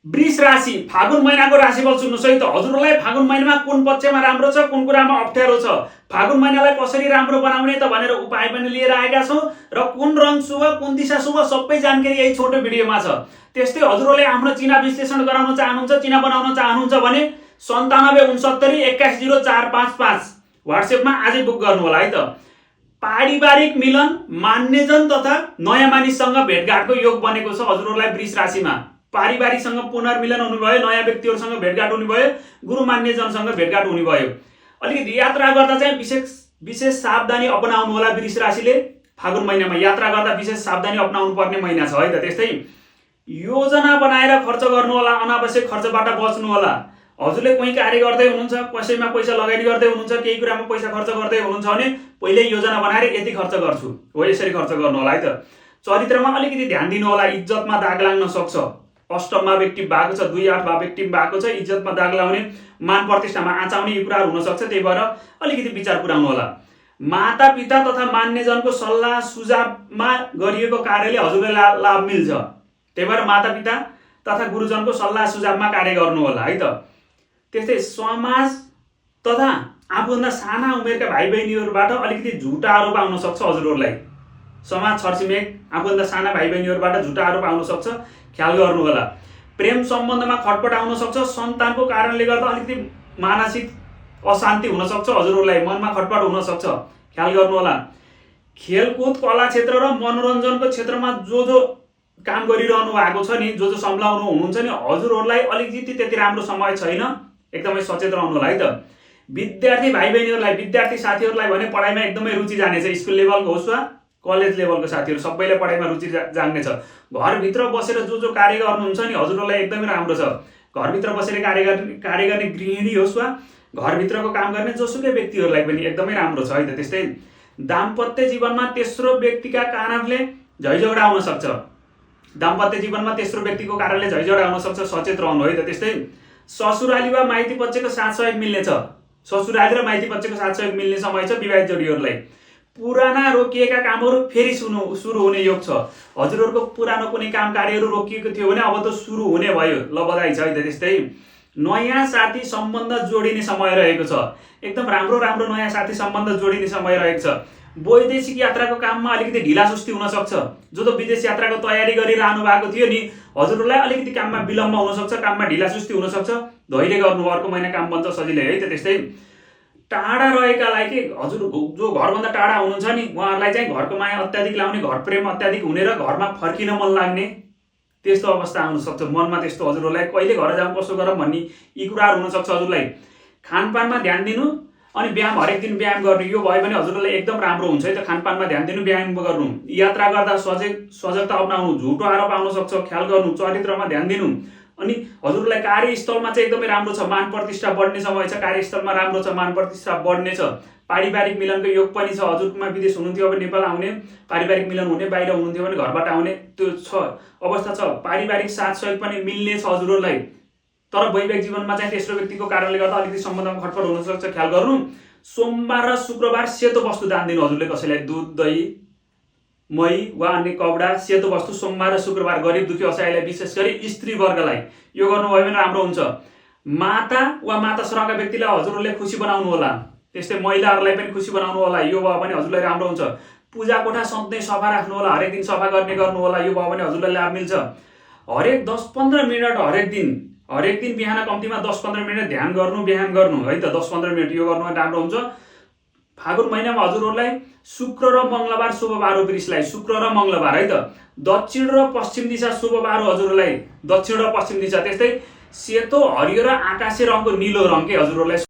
वृष राशि फागुन महिनाको राशिफल सुन्नुहोस् है त। हजुरहरूलाई फागुन महिनामा कुन पक्षमा राम्रो छ, कुन कुरामा अप्ठ्यारो छ, फागुन महिनालाई कसरी राम्रो बनाउने त भनेर उपाय पनि लिएर आएका छौँ र कुन रङ शुभ, कुन दिशा शुभ सबै जानकारी यही छोटो भिडियोमा छ। त्यस्तै हजुरहरूले आफ्नो चिना विश्लेषण गराउन चाहनुहुन्छ, चिना बनाउन चाहनुहुन्छ भने 9769810455 व्हाट्सएपमा आजै बुक गर्नु होला है त। पारिवारिक मिलन, मान्यजन तथा नयाँ मानिससँग भेटघाटको योग बनेको छ हजुरहरूलाई वृष राशिमा। पारिवारिकसँग पुनर्मिलन हुनुभयो, नयाँ व्यक्तिहरूसँग भेटघाट हुनुभयो, गुरु मान्यजनसँग भेटघाट हुनुभयो। अलिकति यात्रा गर्दा चाहिँ विशेष सावधानी अपनाउनु होला वृष राशिले। फागुन महिनामा यात्रा गर्दा विशेष सावधानी अपनाउनु पर्ने महिना छ है त। त्यस्तै योजना बनाएर खर्च गर्नु होला, अनावश्यक खर्चबाट बच्नु होला। हजुरले कोही कार्य गर्दै हुनुहुन्छ, कसैमा पैसा लगानी गर्दै हुनुहुन्छ, केही कुरामा पैसा खर्च गर्दै हुनुहुन्छ भने पहिले योजना बनाएर यति खर्च गर्छु हो, यसरी खर्च गर्नु होला है त। चरित्रमा अलिकति ध्यान दिनु होला, इज्जतमा दाग लाग्न सक्छ। अष्टममा व्यक्ति भएको छ, 2-8 मा व्यक्ति भएको छ, इज्जतमा दाग लाउने, मान प्रतिष्ठामा आँचाउने यी कुराहरू हुन सक्छ। त्यही भएर अलिकति विचार पुर्याउनु होला। माता पिता तथा मान्यजनको सल्लाह सुझावमा गरिएको कार्यले हजुरलाई लाभ मिल्छ। त्यही भएर माता पिता तथा गुरुजनको सल्लाह सुझावमा कार्य गर्नु होला है त। त्यस्तै समाज तथा आफूभन्दा साना उमेरका भाइ बहिनीहरूबाट अलिकति झुटा आरोप आउन सक्छ हजुरहरूलाई। समाज छरछिमेक आफूभन्दा साना भाइ बहिनीहरूबाट झुटा आरोप आउन सक्छ, ख्याल गर्नु होला। प्रेम सम्बन्धमा खटपट आउन सक्छ, सन्तानको कारणले गर्दा अलिकति मानसिक अशान्ति हुन सक्छ हजुरहरूलाई, मनमा खटपट हुन सक्छ, ख्याल गर्नु होला। खेलकुद, कला क्षेत्र र मनोरञ्जनको क्षेत्रमा जो काम गरिरहनु भएको छ नि, जो सम्झाउनु हुनुहुन्छ नि, हजुरहरूलाई अलिकति त्यति राम्रो समय छैन, एकदमै सचेत रहनु होला है त। विद्यार्थी भाइ बहिनीहरूलाई, विद्यार्थी साथीहरूलाई भने पढाइमा एकदमै रुचि जानेछ। स्कुल लेभलको होस् वा कलेज लेभलको साथीहरू सबैले पढाइमा रुचि जान्नेछ। घरभित्र बसेर जो कार्य गर्नुहुन्छ नि हजुरहरूलाई एकदमै राम्रो छ। घरभित्र बसेर कार्य गर्ने गृहिणी होस् वा घरभित्रको काम गर्ने जोसुकै व्यक्तिहरूलाई पनि एकदमै राम्रो छ है त। त्यस्तै दाम्पत्य जीवनमा तेस्रो व्यक्तिका कारणले झैझगडा आउन सक्छ। दाम्पत्य जीवनमा तेस्रो व्यक्तिको कारणले झैझगडा आउन सक्छ, सचेत रहनु है त। त्यस्तै ससुराली वा माइती पक्षको साथ सहयोग मिल्नेछ। ससुराली र माइती पक्षको साथ सहयोग मिल्ने समय छ विवाहित जोडीहरूलाई। पुराना रोकिएका कामहरू फेरि सुरु हुने योग छ। हजुरहरूको पुरानो कुनै काम कार्यहरू रोकिएको थियो भने अब त सुरु हुने भयो, ल बधाई छ है त। त्यस्तै नयाँ साथी सम्बन्ध जोडिने समय रहेको छ। एकदम राम्रो नयाँ साथी सम्बन्ध जोडिने समय रहेको छ। वैदेशिक यात्राको काममा अलिकति ढिलासुस्ती हुन सक्छ। जो विदेश यात्राको तयारी गरिरहनु भएको थियो नि हजुरलाई अलिकति काममा विलम्ब हुन सक्छ, काममा ढिलासुस्ती हुन सक्छ। धैर्य गर्नु, अर्को महिना काम बन्छ सजिलै है त। त्यस्तै टाढा रहेकालाई कि हजुर जो घरभन्दा टाढा हुनुहुन्छ नि उहाँहरूलाई चाहिँ घरको माया अत्याधिक लाउने, घर प्रेम अत्याधिक हुने र घरमा फर्किन मन लाग्ने त्यस्तो अवस्था आउन सक्छ। मनमा त्यस्तो हजुरहरूलाई कहिले घर जाउँ, कसो गरौँ भन्ने यी कुराहरू हुन सक्छ हजुरलाई। खानपानमा ध्यान दिनु अनि व्यायाम, हरेक दिन व्यायाम गर्नु, यो भयो भने हजुरलाई एकदम राम्रो हुन्छ है त। खानपानमा ध्यान दिनु, व्यायाम गर्नु, यात्रा गर्दा सजगता अपनाउनु, झुटो आरोप आउन सक्छ, ख्याल गर्नु, चरित्रमा ध्यान दिनु। अनि हजुरलाई कार्यस्थलमा चाहिँ एकदमै राम्रो छ, मान प्रतिष्ठा बढ्ने समय छ। कार्यस्थलमा राम्रो छ, मान प्रतिष्ठा बढ्ने छ। पारिवारिक मिलनको योग पनि छ। हजुरमा विदेश हुनुहुन्थ्यो अब नेपाल आउने, पारिवारिक मिलन हुने, बाहिर हुनुहुन्थ्यो भने घरबाट आउने त्यो छ अवस्था छ। पारिवारिक साथ सहयोग पनि मिल्ने छ हजुरहरूलाई। तर वैवाहिक जीवनमा चाहिँ तेस्रो व्यक्तिको कारणले गर्दा अलिकति सम्बन्धमा खटपट हुन सक्छ, ख्याल गर्नु। सोमबार र शुक्रबार सेतो वस्तु दान दिनु हजुरले कसैलाई, दूध, दही, मही वा अन्य कपडा, सेतो वस्तु सोमबार र शुक्रबार गरिब दुखी असहायलाई, विशेष गरी स्त्री वर्गलाई यो गर्नुभयो भने राम्रो हुन्छ। माता वा माता सरहका व्यक्तिलाई हजुरहरूले खुसी बनाउनु होला। त्यस्तै महिलाहरूलाई पनि खुसी बनाउनु होला, यो भयो भने हजुरलाई राम्रो हुन्छ। पूजा कोठा सधैँ सफा राख्नु होला, हरेक दिन सफा गर्नु होला, यो भयो भने हजुरलाई लाभ मिल्छ। हरेक 10-15 मिनट हरेक दिन बिहान कम्तीमा 10-15 मिनट ध्यान गर्नु, व्यायाम गर्नु है त। 10-15 मिनट यो गर्नु राम्रो हुन्छ। फागुन महिनामा हजुरहरूलाई शुक्र र मङ्गलबार शुभ बार हो वृषलाई, शुक्र र मङ्गलबार है त। दक्षिण र पश्चिम दिशा शुभ बार हो हजुरहरूलाई, दक्षिण र पश्चिम दिशा। त्यस्तै सेतो, हरियो र आकाशे रङको नीलो रङ के हजुरहरूलाई